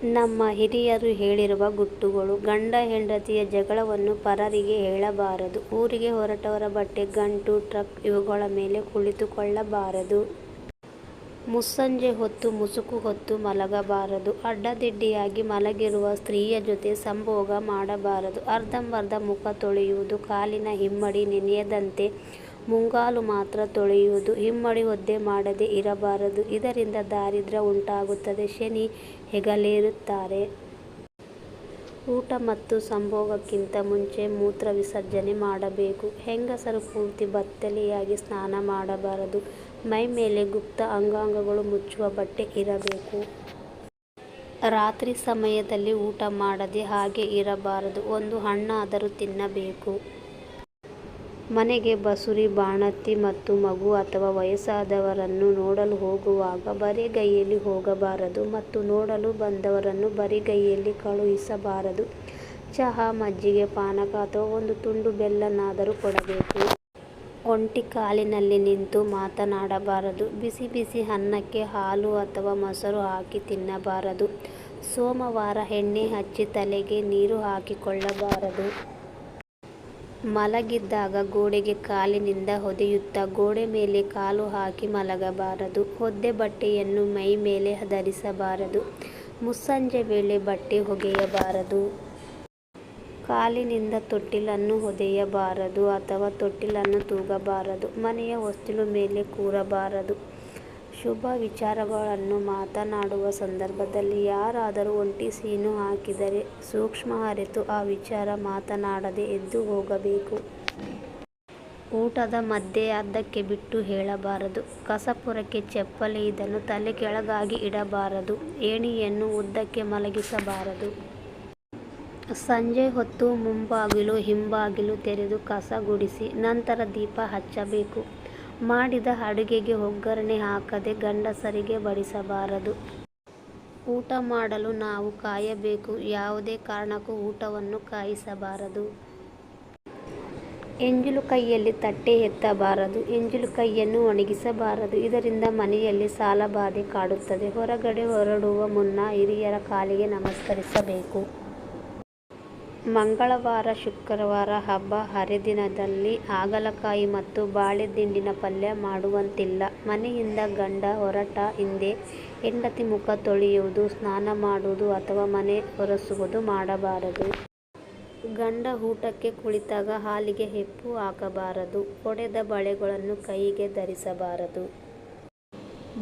ನಮ್ಮ ಹಿರಿಯರು ಹೇಳಿರುವ ಗುಟ್ಟುಗಳು. ಗಂಡ ಹೆಂಡತಿಯ ಜಗಳವನ್ನು ಪರರಿಗೆ ಹೇಳಬಾರದು. ಊರಿಗೆ ಹೊರಟವರ ಬಟ್ಟೆ, ಗಂಟು, ಟ್ರಕ್ ಇವುಗಳ ಮೇಲೆ ಕುಳಿತುಕೊಳ್ಳಬಾರದು. ಮುಸ್ಸಂಜೆ ಹೊತ್ತು ಮುಸುಕು ಹೊತ್ತು ಮಲಗಬಾರದು. ಅಡ್ಡದಿಡ್ಡಿಯಾಗಿ ಮಲಗಿರುವ ಸ್ತ್ರೀಯ ಜೊತೆ ಸಂಭೋಗ ಮಾಡಬಾರದು. ಅರ್ಧಂಬರ್ಧ ಮುಖ ತೊಳೆಯುವುದು. ಕಾಲಿನ ಹಿಮ್ಮಡಿ ನೆನೆಯದಂತೆ ಮುಂಗಾಲು ಮಾತ್ರ ತೊಳೆಯುವುದು. ಹಿಮ್ಮಡಿ ಒದ್ದೆ ಮಾಡದೆ ಇರಬಾರದು. ಇದರಿಂದ ದಾರಿದ್ರ್ಯ ಉಂಟಾಗುತ್ತದೆ. ಶನಿ ಹೆಗಲೇರುತ್ತಾರೆ. ಊಟ ಮತ್ತು ಸಂಭೋಗಕ್ಕಿಂತ ಮುಂಚೆ ಮೂತ್ರ ವಿಸರ್ಜನೆ ಮಾಡಬೇಕು. ಹೆಂಗಸರು ಪೂರ್ತಿ ಬತ್ತಲೆಯಾಗಿ ಸ್ನಾನ ಮಾಡಬಾರದು. ಮೈಮೇಲೆ ಗುಪ್ತ ಅಂಗಾಂಗಗಳು ಮುಚ್ಚುವ ಬಟ್ಟೆ ಇರಬೇಕು. ರಾತ್ರಿ ಸಮಯದಲ್ಲಿ ಊಟ ಮಾಡದೆ ಹಾಗೆ ಇರಬಾರದು. ಒಂದು ಹಣ್ಣಾದರೂ ತಿನ್ನಬೇಕು. ಮನೆಗೆ ಬಸುರಿ, ಬಾಣಂತಿ ಮತ್ತು ಮಗು ಅಥವಾ ವಯಸ್ಸಾದವರನ್ನು ನೋಡಲು ಹೋಗುವಾಗ ಬರಿಗೈಯಲ್ಲಿ ಹೋಗಬಾರದು ಮತ್ತು ನೋಡಲು ಬಂದವರನ್ನು ಬರಿಗೈಯಲ್ಲಿ ಕಳುಹಿಸಬಾರದು. ಚಹಾ, ಮಜ್ಜಿಗೆ, ಪಾನಕ ಅಥವಾ ಒಂದು ತುಂಡು ಬೆಲ್ಲನಾದರೂ ಕೊಡಬೇಕು. ಒಂಟಿ ಕಾಲಿನಲ್ಲಿ ನಿಂತು ಮಾತನಾಡಬಾರದು. ಬಿಸಿ ಬಿಸಿ ಅನ್ನಕ್ಕೆ ಹಾಲು ಅಥವಾ ಮೊಸರು ಹಾಕಿ ತಿನ್ನಬಾರದು. ಸೋಮವಾರ ಎಣ್ಣೆ ಹಚ್ಚಿ ತಲೆಗೆ ನೀರು ಹಾಕಿಕೊಳ್ಳಬಾರದು. ಮಲಗಿದ್ದಾಗ ಗೋಡೆಗೆ ಕಾಲಿನಿಂದ ಹೊದೆಯುತ್ತಾ ಗೋಡೆ ಮೇಲೆ ಕಾಲು ಹಾಕಿ ಮಲಗಬಾರದು. ಒದ್ದೆ ಬಟ್ಟೆಯನ್ನು ಮೈ ಮೇಲೆ ಧರಿಸಬಾರದು. ಮುಸ್ಸಂಜೆ ವೇಳೆ ಬಟ್ಟೆ ಒಗೆಯಬಾರದು. ಕಾಲಿನಿಂದ ತೊಟ್ಟಿಲನ್ನು ಹೊದೆಯಬಾರದು ಅಥವಾ ತೊಟ್ಟಿಲನ್ನು ತೂಗಬಾರದು. ಮನೆಯ ಹೊಸ್ತಿಲು ಮೇಲೆ ಕೂರಬಾರದು. ಶುಭ ವಿಚಾರಗಳನ್ನು ಮಾತನಾಡುವ ಸಂದರ್ಭದಲ್ಲಿ ಯಾರಾದರೂ ಒಂಟಿ ಸೀನು ಹಾಕಿದರೆ ಸೂಕ್ಷ್ಮ ಅರಿತು ಆ ವಿಚಾರ ಮಾತನಾಡದೆ ಎದ್ದು ಹೋಗಬೇಕು. ಊಟದ ಮಧ್ಯೆ ಅರ್ಧಕ್ಕೆ ಬಿಟ್ಟು ಹೇಳಬಾರದು. ಕಸಪುರಕ್ಕೆ ಚಪ್ಪಲಿ ಇದನ್ನು ತಲೆ ಕೆಳಗಾಗಿ ಇಡಬಾರದು. ಏಣಿಯನ್ನು ಉದ್ದಕ್ಕೆ ಮಲಗಿಸಬಾರದು. ಸಂಜೆ ಹೊತ್ತು ಮುಂಬಾಗಿಲು ಹಿಂಬಾಗಿಲು ತೆರೆದು ಕಸ ಗುಡಿಸಿ ನಂತರ ದೀಪ ಹಚ್ಚಬೇಕು. ಮಾಡಿದ ಅಡುಗೆಗೆ ಒಗ್ಗರಣೆ ಹಾಕದೆ ಗಂಡಸರಿಗೆ ಬಡಿಸಬಾರದು. ಊಟ ಮಾಡಲು ನಾವು ಕಾಯಬೇಕು. ಯಾವುದೇ ಕಾರಣಕ್ಕೂ ಊಟವನ್ನು ಕಾಯಿಸಬಾರದು. ಎಂಜಲು ಕೈಯಲ್ಲಿ ತಟ್ಟೆ ಎತ್ತಬಾರದು. ಎಂಜಲು ಕೈಯನ್ನು ಒಣಗಿಸಬಾರದು. ಇದರಿಂದ ಮನೆಯಲ್ಲಿ ಸಾಲಬಾಧೆ ಕಾಡುತ್ತದೆ. ಹೊರಗಡೆ ಹೊರಡುವ ಮುನ್ನ ಹಿರಿಯರ ಕಾಲಿಗೆ ನಮಸ್ಕರಿಸಬೇಕು. ಮಂಗಳವಾರ, ಶುಕ್ರವಾರ, ಹಬ್ಬ ಹರಿದಿನದಲ್ಲಿ ಹಾಗಲಕಾಯಿ ಮತ್ತು ಬಾಳೆ ದಿಂಡಿನ ಪಲ್ಯ ಮಾಡುವಂತಿಲ್ಲ. ಮನೆಯಿಂದ ಗಂಡ ಹೊರಟ ಹಿಂದೆ ಹೆಂಡತಿ ಮುಖ ತೊಳೆಯುವುದು, ಸ್ನಾನ ಮಾಡುವುದು ಅಥವಾ ಮನೆ ಒರೆಸುವುದು ಮಾಡಬಾರದು. ಗಂಡ ಊಟಕ್ಕೆ ಕುಳಿತಾಗ ಹಾಲಿಗೆ ಹೆಪ್ಪು ಹಾಕಬಾರದು. ಒಡೆದ ಬಳೆಗಳನ್ನು ಕೈಗೆ ಧರಿಸಬಾರದು.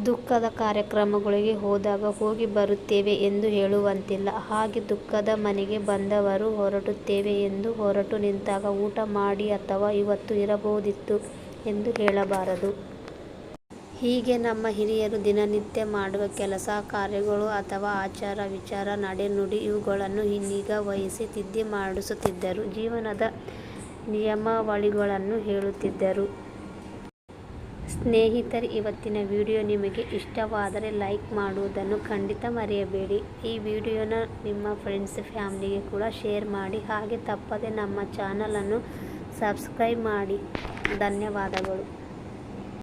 ದುಃಖದ ಕಾರ್ಯಕ್ರಮಗಳಿಗೆ ಹೋದಾಗ ಹೋಗಿ ಬರುತ್ತೇವೆ ಎಂದು ಹೇಳುವಂತಿಲ್ಲ. ಹಾಗೆ ದುಃಖದ ಮನೆಗೆ ಬಂದವರು ಹೊರಡುತ್ತೇವೆ ಎಂದು ಹೊರಟು ನಿಂತಾಗ ಊಟ ಮಾಡಿ ಅಥವಾ ಇವತ್ತು ಇರಬಹುದಿತ್ತು ಎಂದು ಹೇಳಬಾರದು. ಹೀಗೆ ನಮ್ಮ ಹಿರಿಯರು ದಿನನಿತ್ಯ ಮಾಡುವ ಕೆಲಸ ಕಾರ್ಯಗಳು ಅಥವಾ ಆಚಾರ ವಿಚಾರ ನಡೆ ನುಡಿ ಇವುಗಳನ್ನು ನಿಗಾ ವಹಿಸಿ ತಿದ್ದಿ ಮಾಡಿಸುತ್ತಿದ್ದರು. ಜೀವನದ ನಿಯಮಾವಳಿಗಳನ್ನು ಹೇಳುತ್ತಿದ್ದರು. ಸ್ನೇಹಿತರೆ, ಇವತ್ತಿನ ವಿಡಿಯೋ ನಿಮಗೆ ಇಷ್ಟವಾದರೆ ಲೈಕ್ ಮಾಡುವುದನ್ನು ಖಂಡಿತ ಮರೆಯಬೇಡಿ. ಈ ವಿಡಿಯೋನ ನಿಮ್ಮ ಫ್ರೆಂಡ್ಸ್ ಫ್ಯಾಮಿಲಿಗೆ ಕೂಡ ಶೇರ್ ಮಾಡಿ. ಹಾಗೆ ತಪ್ಪದೆ ನಮ್ಮ ಚಾನಲನ್ನು ಸಬ್ಸ್ಕ್ರೈಬ್ ಮಾಡಿ. ಧನ್ಯವಾದಗಳು.